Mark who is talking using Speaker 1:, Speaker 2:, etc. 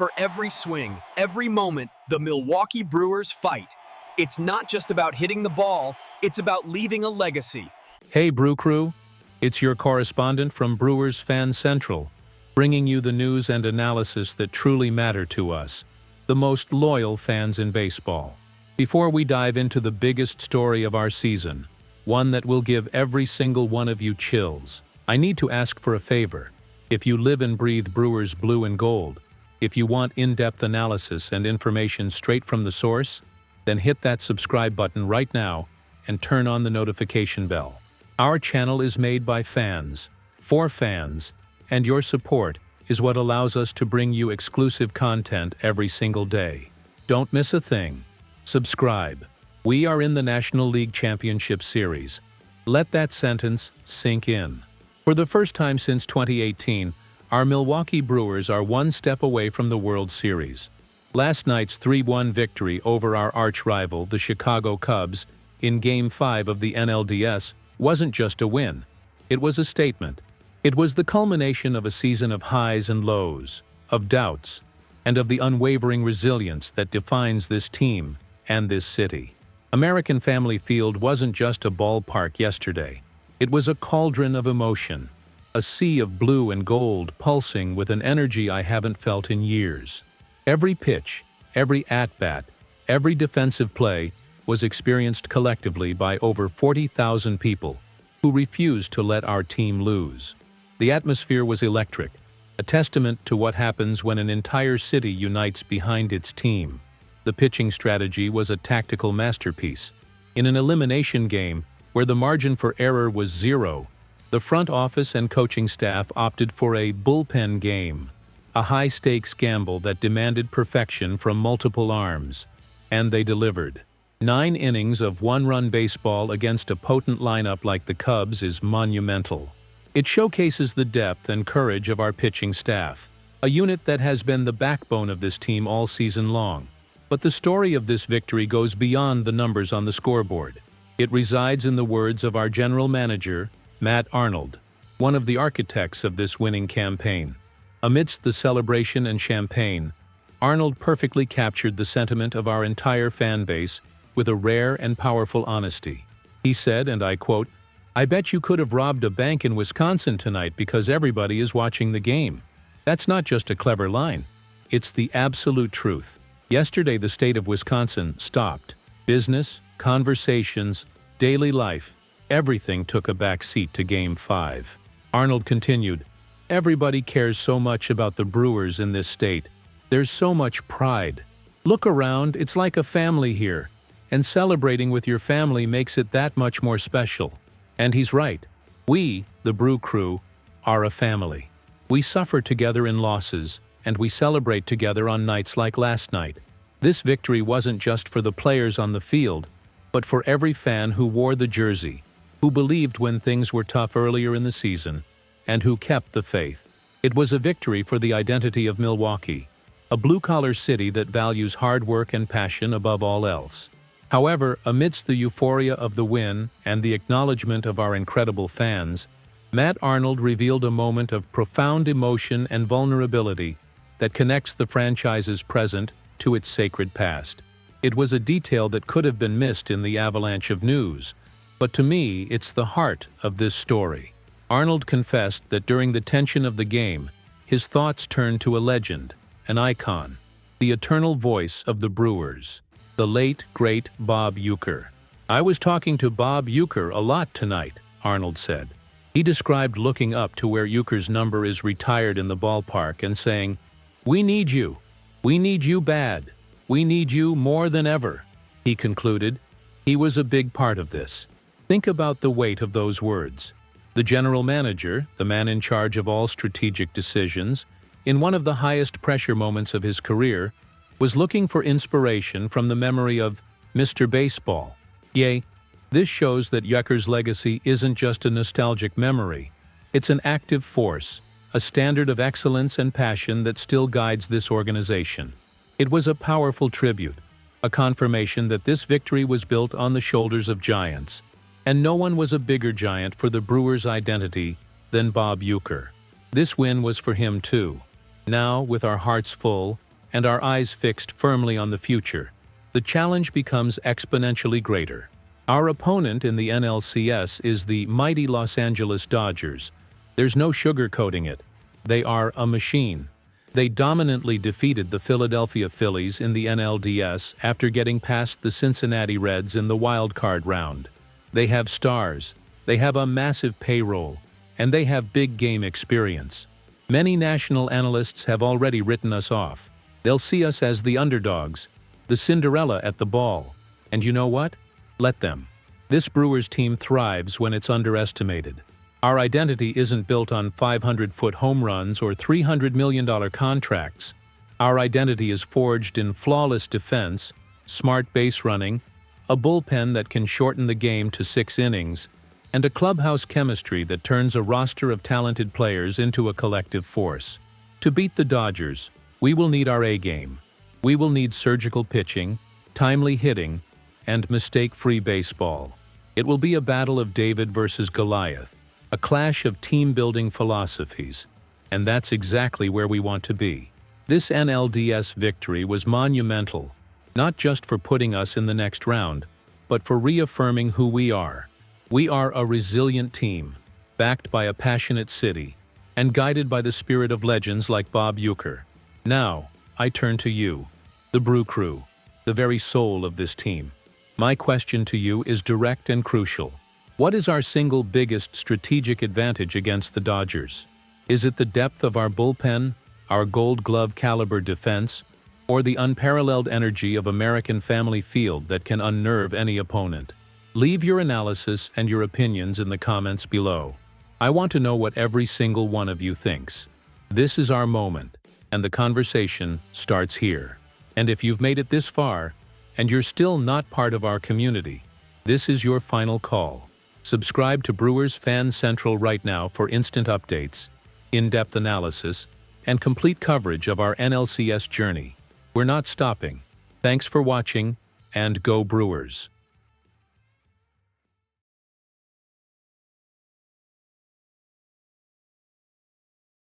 Speaker 1: For every swing, every moment, the Milwaukee Brewers fight. It's not just about hitting the ball, it's about leaving a legacy.
Speaker 2: Hey Brew Crew, it's your correspondent from Brewers Fan Central, bringing you the news and analysis that truly matter to us, the most loyal fans in baseball. Before we dive into the biggest story of our season, one that will give every single one of you chills, I need to ask for a favor. If you live and breathe Brewers blue and gold, if you want in-depth analysis and information straight from the source, then hit that subscribe button right now and turn on the notification bell. Our channel is made by fans, for fans, and your support is what allows us to bring you exclusive content every single day. Don't miss a thing. Subscribe. We are in the National League Championship Series. Let that sentence sink in. For the first time since 2018, our Milwaukee Brewers are one step away from the World Series. Last night's 3-1 victory over our arch-rival, the Chicago Cubs, in Game 5 of the NLDS wasn't just a win. It was a statement. It was the culmination of a season of highs and lows, of doubts, and of the unwavering resilience that defines this team and this city. American Family Field wasn't just a ballpark yesterday. It was a cauldron of emotion, a sea of blue and gold pulsing with an energy I haven't felt in years. Every pitch, every at-bat, every defensive play was experienced collectively by over 40,000 people who refused to let our team lose. The atmosphere was electric, a testament to what happens when an entire city unites behind its team. The pitching strategy was a tactical masterpiece. In an elimination game where the margin for error was zero, the front office and coaching staff opted for a bullpen game, a high-stakes gamble that demanded perfection from multiple arms, and they delivered. 9 innings of one-run baseball against a potent lineup like the Cubs is monumental. It showcases the depth and courage of our pitching staff, a unit that has been the backbone of this team all season long. But the story of this victory goes beyond the numbers on the scoreboard. It resides in the words of our general manager, Matt Arnold, one of the architects of this winning campaign. Amidst the celebration and champagne, Arnold perfectly captured the sentiment of our entire fan base with a rare and powerful honesty. He said, and I quote, "I bet you could have robbed a bank in Wisconsin tonight because everybody is watching the game." That's not just a clever line. It's the absolute truth. Yesterday, the state of Wisconsin stopped. Business, conversations, daily life, everything took a back seat to Game 5. Arnold continued, "Everybody cares so much about the Brewers in this state. There's so much pride. Look around, it's like a family here, and celebrating with your family makes it that much more special." And he's right. We, the Brew Crew, are a family. We suffer together in losses, and we celebrate together on nights like last night. This victory wasn't just for the players on the field, but for every fan who wore the jersey, who believed when things were tough earlier in the season, and who kept the faith. It was a victory for the identity of Milwaukee, a blue-collar city that values hard work and passion above all else. However, amidst the euphoria of the win and the acknowledgement of our incredible fans, Matt Arnold revealed a moment of profound emotion and vulnerability that connects the franchise's present to its sacred past. It was a detail that could have been missed in the avalanche of news, but to me, it's the heart of this story. Arnold confessed that during the tension of the game, his thoughts turned to a legend, an icon, the eternal voice of the Brewers, the late, great Bob Uecker. "I was talking to Bob Uecker a lot tonight," Arnold said. He described looking up to where Uecker's number is retired in the ballpark and saying, "We need you. We need you bad. We need you more than ever." He concluded, "He was a big part of this." Think about the weight of those words. The general manager, the man in charge of all strategic decisions, in one of the highest pressure moments of his career, was looking for inspiration from the memory of Mr. Baseball. Yea, this shows that Uecker's legacy isn't just a nostalgic memory. It's an active force, a standard of excellence and passion that still guides this organization. It was a powerful tribute, a confirmation that this victory was built on the shoulders of giants, and no one was a bigger giant for the Brewers' identity than Bob Uecker. This win was for him too. Now, with our hearts full, and our eyes fixed firmly on the future, the challenge becomes exponentially greater. Our opponent in the NLCS is the mighty Los Angeles Dodgers. There's no sugarcoating it. They are a machine. They dominantly defeated the Philadelphia Phillies in the NLDS after getting past the Cincinnati Reds in the wild card round. They have stars, they have a massive payroll, and they have big game experience. Many national analysts have already written us off. They'll see us as the underdogs, the Cinderella at the ball. And you know what? Let them. This Brewers team thrives when it's underestimated. Our identity isn't built on 500-foot home runs or $300 million contracts. Our identity is forged in flawless defense, smart base running, a bullpen that can shorten the game to 6 innings, and a clubhouse chemistry that turns a roster of talented players into a collective force. To beat the Dodgers, we will need our A-game. We will need surgical pitching, timely hitting, and mistake-free baseball. It will be a battle of David versus Goliath, a clash of team-building philosophies, and that's exactly where we want to be. This NLDS victory was monumental, not just for putting us in the next round, but for reaffirming who we are. We are a resilient team, backed by a passionate city, and guided by the spirit of legends like Bob Uecker. Now, I turn to you, the Brew Crew, the very soul of this team. My question to you is direct and crucial. What is our single biggest strategic advantage against the Dodgers? Is it the depth of our bullpen, our Gold Glove caliber defense, or the unparalleled energy of American Family Field that can unnerve any opponent? Leave your analysis and your opinions in the comments below. I want to know what every single one of you thinks. This is our moment, and the conversation starts here. And if you've made it this far, and you're still not part of our community, this is your final call. Subscribe to Brewers Fan Central right now for instant updates, in-depth analysis, and complete coverage of our NLCS journey. We're not stopping. Thanks for watching, and go Brewers!